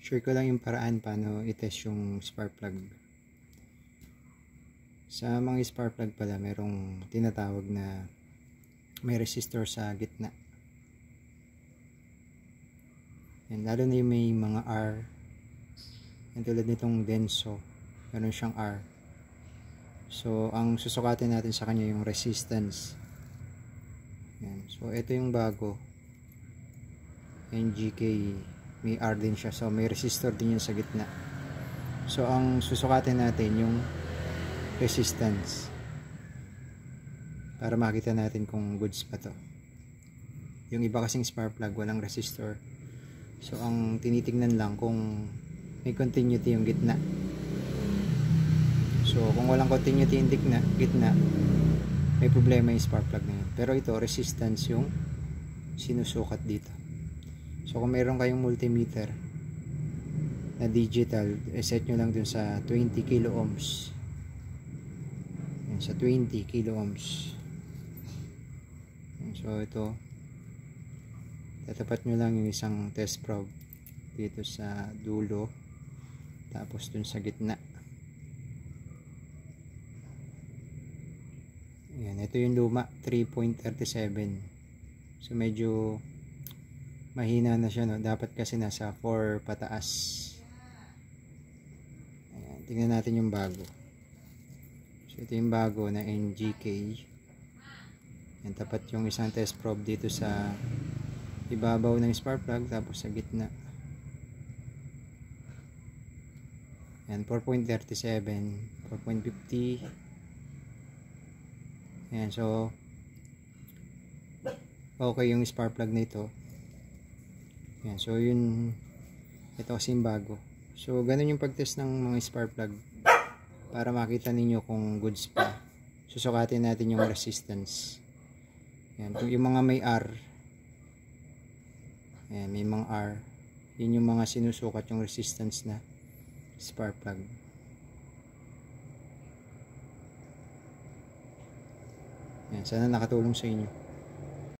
Share ko lang yung paraan paano i-test yung spark plug. Sa mga spark plug pala, merong tinatawag na may resistor sa gitna. Yan, lalo na yung may mga R. Yan, tulad nitong Denso, meron siyang R. So, ang susukatin natin sa kanya yung resistance. Yan. So, ito yung bago. NGK, may R din siya. So, may resistor din yun sa gitna. So, ang susukatin natin yung resistance. Para makita natin kung goods pa to. Yung iba kasing spark plug, walang resistor. So, ang tinitingnan lang kung may continuity yung gitna. So, kung walang continuity yung gitna, may problema yung spark plug na yun. Pero ito, resistance yung sinusukat dito. So, kung meron kayong multimeter na digital, set nyo lang dun sa 20 kilo ohms. Yan, sa 20 kilo ohms. Yan, so, ito, tatapat nyo lang yung isang test probe dito sa dulo, tapos dun sa gitna. Yan, ito yung luma, 3.37. So, medyo mahina na siya, no? Dapat kasi nasa 4 pataas. Ayan, tingnan natin yung bago. So, ito yung bago na NGK. Yan, tapat yung isang test probe dito sa ibabaw ng spark plug, tapos sa gitna. Yan, 4.37, 4.50. Ayan, so okay yung spark plug na ito. Ayan, so yun, ito kasi yung bago. So ganun yung pag-test ng mga spark plug para makita ninyo kung goods pa. Susukatin natin yung resistance. Ayan, yung mga may R. Ayan, may mga R. Yun yung mga sinusukat yung resistance na spark plug. Yan, sana nakatulong sa inyo.